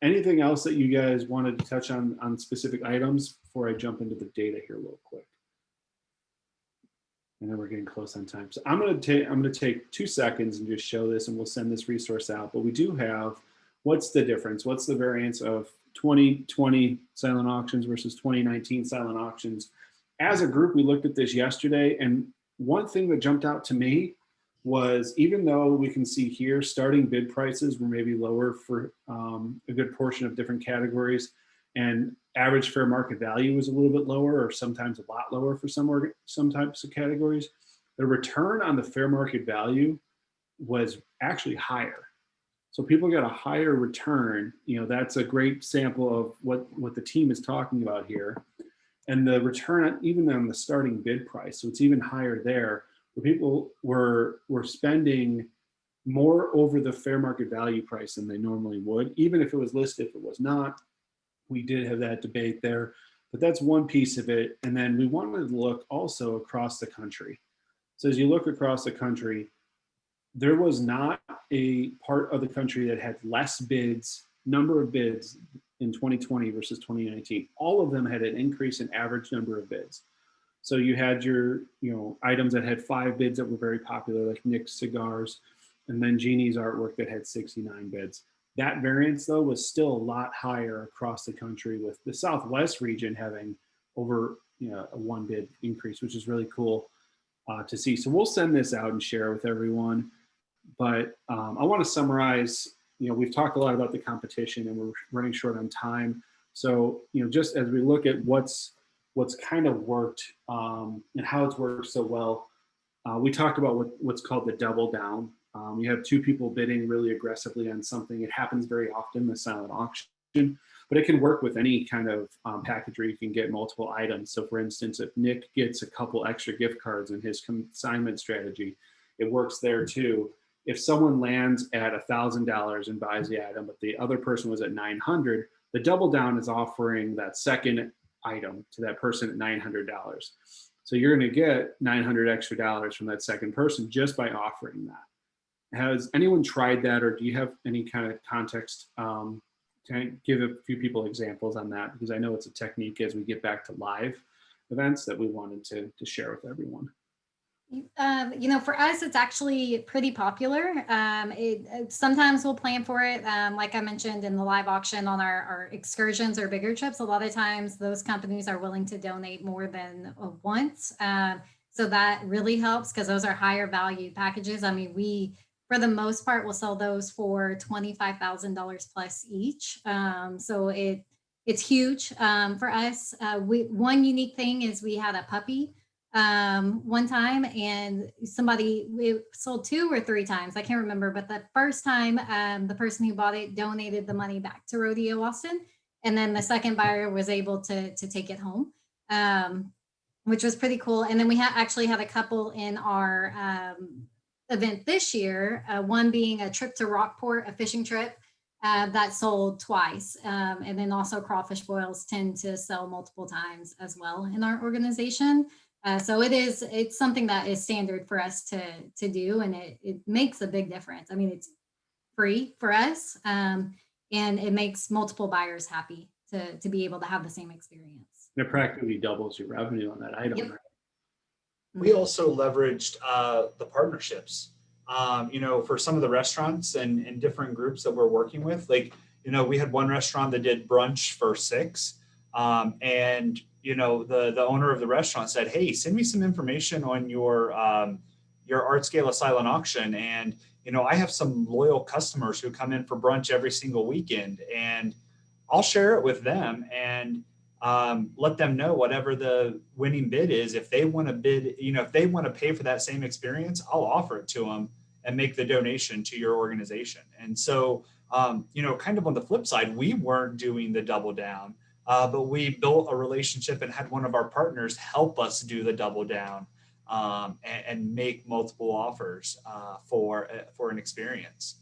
Anything else that you guys wanted to touch on specific items before I jump into the data here real quick? And then we're getting close on time. So I'm going to take 2 seconds and just show this, and we'll send this resource out. But we do have, what's the difference? What's the variance of 2020 silent auctions versus 2019 silent auctions? As a group, we looked at this yesterday, and one thing that jumped out to me was, even though we can see here starting bid prices were maybe lower for a good portion of different categories, and average fair market value was a little bit lower, or sometimes a lot lower for some types of categories, the return on the fair market value was actually higher. So people got a higher return. You know, that's a great sample of what the team is talking about here. And the return, even on the starting bid price, so it's even higher there, where people were spending more over the fair market value price than they normally would, even if it was listed. If it was not, we did have that debate there, but that's one piece of it. And then we wanted to look also across the country. So as you look across the country, there was not a part of the country that had less bids, number of bids in 2020 versus 2019. All of them had an increase in average number of bids. So you had your, you know, items that had 5 bids that were very popular, like Nick's cigars, and then Jeannie's artwork that had 69 bids. That variance, though, was still a lot higher across the country, with the Southwest region having over, you know, a 1 bid increase, which is really cool to see. So we'll send this out and share with everyone. But I want to summarize. You know, we've talked a lot about the competition, and we're running short on time. So, you know, just as we look at what's kind of worked and how it's worked so well, we talked about what's called the double down. You have 2 people bidding really aggressively on something. It happens very often, the silent auction, but it can work with any kind of package where you can get multiple items. So for instance, if Nick gets a couple extra gift cards in his consignment strategy, it works there too. If someone lands at $1,000 and buys the item, but the other person was at $900, The double down is offering that second item to that person at $900. So you're going to get $900 extra from that second person just by offering that. Has anyone tried that, or do you have any kind of context? Can I give a few people examples on that? Because I know it's a technique as we get back to live events that we wanted to share with everyone. For us, it's actually pretty popular. Sometimes we'll plan for it. Like I mentioned in the live auction on our excursions or bigger trips, a lot of times those companies are willing to donate more than once. So that really helps because those are higher value packages. I mean, we, for the most part, will sell those for $25,000 plus each. So it's huge for us. One unique thing is we had a puppy one time, and we sold 2 or 3 times, I can't remember, but the first time the person who bought it donated the money back to Rodeo Austin, and then the second buyer was able to take it home, which was pretty cool. And then we actually had a couple in our event this year, one being a trip to Rockport, a fishing trip that sold twice, and then also crawfish boils tend to sell multiple times as well in our organization. So it's something that is standard for us to do, and it makes a big difference. I mean, it's free for us, and it makes multiple buyers happy to be able to have the same experience. And it practically doubles your revenue on that item. Yep. Right? We also leveraged the partnerships, for some of the restaurants and different groups that we're working with. Like, we had one restaurant that did brunch for 6, and the owner of the restaurant said, "Hey, send me some information on your Arts Gala silent auction, and I have some loyal customers who come in for brunch every single weekend, and I'll share it with them and let them know whatever the winning bid is. If they want to bid, if they want to pay for that same experience, I'll offer it to them and make the donation to your organization." And so, kind of on the flip side, we weren't doing the double down. But we built a relationship and had one of our partners help us do the double down and make multiple offers for an experience.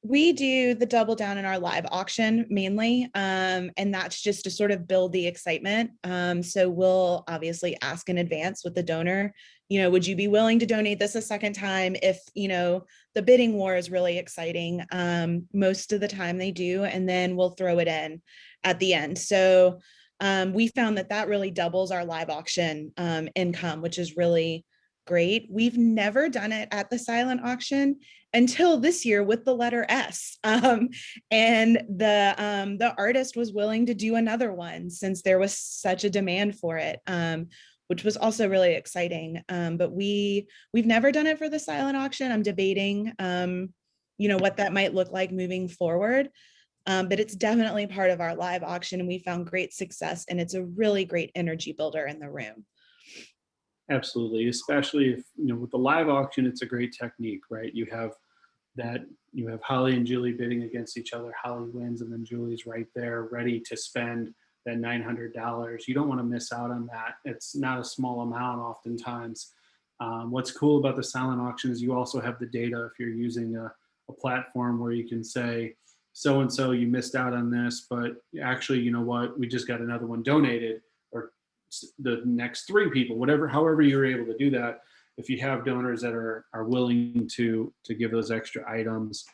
We do the double down in our live auction mainly, and that's just to sort of build the excitement. So we'll obviously ask in advance with the donor, would you be willing to donate this a second time if, the bidding war is really exciting? Most of the time they do, and then we'll throw it in at the end. So we found that really doubles our live auction income, which is really great. We've never done it at the silent auction until this year with the letter S. And the artist was willing to do another one since there was such a demand for it, which was also really exciting. But we've never done it for the silent auction. I'm debating, what that might look like moving forward. But it's definitely part of our live auction, and we found great success, and it's a really great energy builder in the room. Absolutely, especially if with the live auction, it's a great technique, right? You have Holly and Julie bidding against each other. Holly wins, and then Julie's right there, ready to spend that $900. You don't want to miss out on that. It's not a small amount, oftentimes. What's cool about the silent auction is you also have the data. If you're using a platform where you can say, so and so, you missed out on this, but actually, you know what? We just got another one donated, or the next 3 people, however you're able to do that. If you have donors that are willing to give those extra items,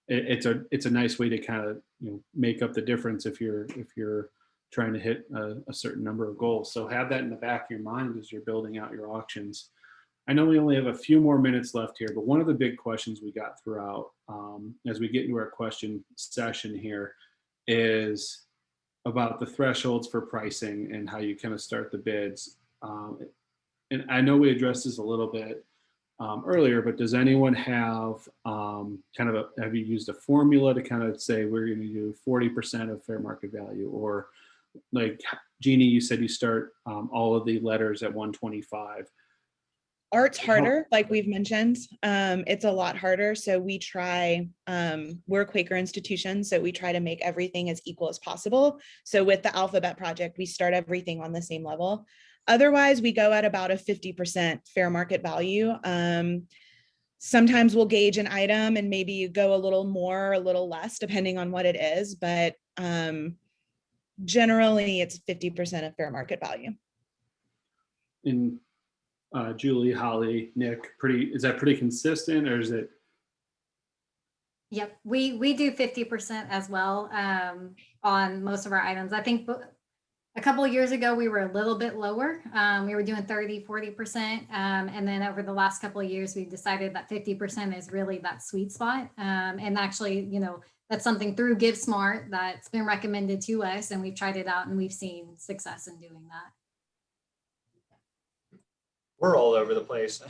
it's a nice way to kind of make up the difference if you're trying to hit a certain number of goals. So have that in the back of your mind as you're building out your auctions. I know we only have a few more minutes left here, but one of the big questions we got throughout as we get into our question session here is about the thresholds for pricing and how you kind of start the bids. And I know we addressed this a little bit earlier, but does anyone have have you used a formula to kind of say we're going to do 40% of fair market value? Or like Jeannie, you said you start all of the letters at 125. Art's harder, like we've mentioned. It's a lot harder. So we try, we're a Quaker institution, so we try to make everything as equal as possible. So with the Alphabet Project, we start everything on the same level. Otherwise, we go at about a 50% fair market value. sometimes we'll gauge an item and maybe you go a little more, or a little less, depending on what it is. But generally it's 50% of fair market value. In Julie, Holly, Nick, is that pretty consistent, or is it? Yep, we do 50% as well on most of our items. I think a couple of years ago we were a little bit lower. We were doing 30-40%, and then over the last couple of years we've decided that 50% is really that sweet spot. And actually, you know, that's something through GiveSmart that's been recommended to us, and we've tried it out and we've seen success in doing that. We're all over the place.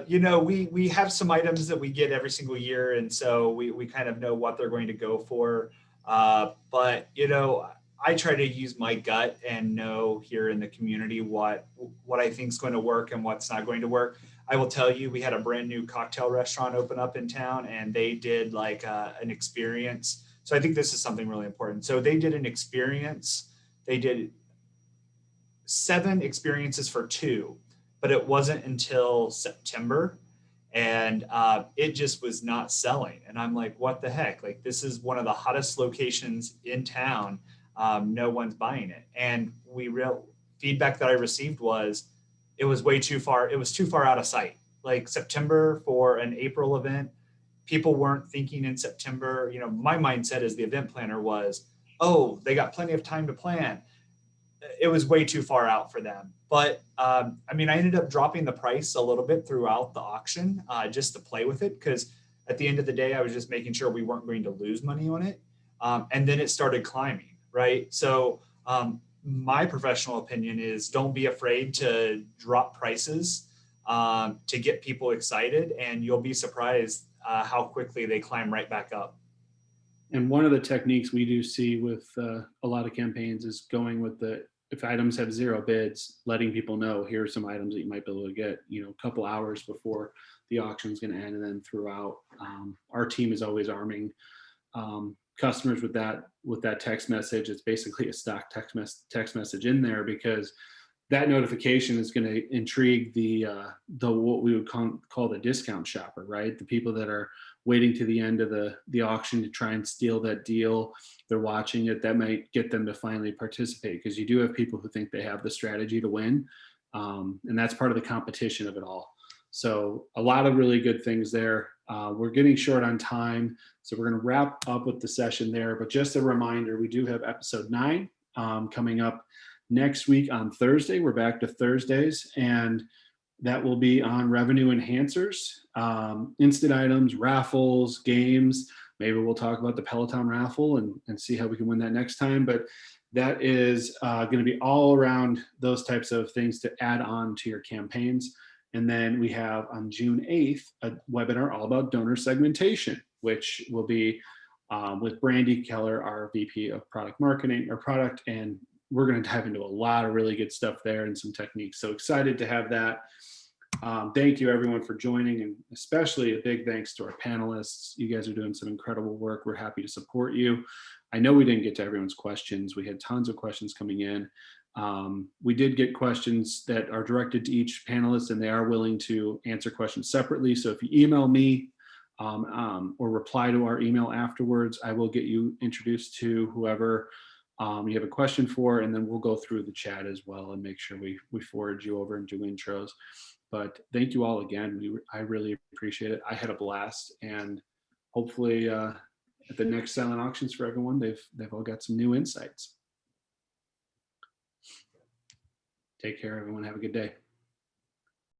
You know, we have some items that we get every single year, and so we kind of know what they're going to go for. But you know, I try to use my gut and know here in the community what I think is going to work and what's not going to work. I will tell you, we had a brand new cocktail restaurant open up in town, and they did like an experience. So I think this is something really important. So they did an experience. They did 7 experiences for 2, but it wasn't until September, and it just was not selling. And I'm like, what the heck? Like, this is one of the hottest locations in town. No one's buying it. And feedback that I received was it was way too far. It was too far out of sight. Like September for an April event, people weren't thinking in September. You know, my mindset as the event planner was, oh, they got plenty of time to plan. It was way too far out for them. But I mean, I ended up dropping the price a little bit throughout the auction just to play with it, because at the end of the day, I was just making sure we weren't going to lose money on it. And then it started climbing, right? So my professional opinion is don't be afraid to drop prices to get people excited, and you'll be surprised how quickly they climb right back up. And one of the techniques we do see with a lot of campaigns is going with if items have 0 bids, letting people know here are some items that you might be able to get, you know, a couple hours before the auction is going to end, and then throughout. Our team is always arming customers with that text message. It's basically a stock text message in there, because that notification is going to intrigue the what we would call the discount shopper, right? The people that are waiting to the end of the auction to try and steal that deal. They're watching it. That might get them to finally participate, because you do have people who think they have the strategy to win, and that's part of the competition of it all. So a lot of really good things there. We're getting short on time, so we're going to wrap up with the session there. But just a reminder, we do have episode 9 coming up next week on Thursday. We're back to Thursdays, and that will be on revenue enhancers, instant items, raffles, games. Maybe we'll talk about the Peloton Raffle and see how we can win that next time. But that is going to be all around those types of things to add on to your campaigns. And then we have on June 8th, a webinar all about donor segmentation, which will be with Brandy Keller, our VP of product marketing or product. And we're going to dive into a lot of really good stuff there and some techniques. So excited to have that. Thank you everyone for joining, and especially a big thanks to our panelists. You guys are doing some incredible work. We're happy to support you. I know we didn't get to everyone's questions. We had tons of questions coming in. We did get questions that are directed to each panelist, and they are willing to answer questions separately. So if you email me or reply to our email afterwards, I will get you introduced to whoever you have a question for, and then we'll go through the chat as well and make sure we forward you over and do intros. But thank you all again. I really appreciate it. I had a blast, and hopefully at the next silent auctions for everyone, they've all got some new insights. Take care, everyone. Have a good day.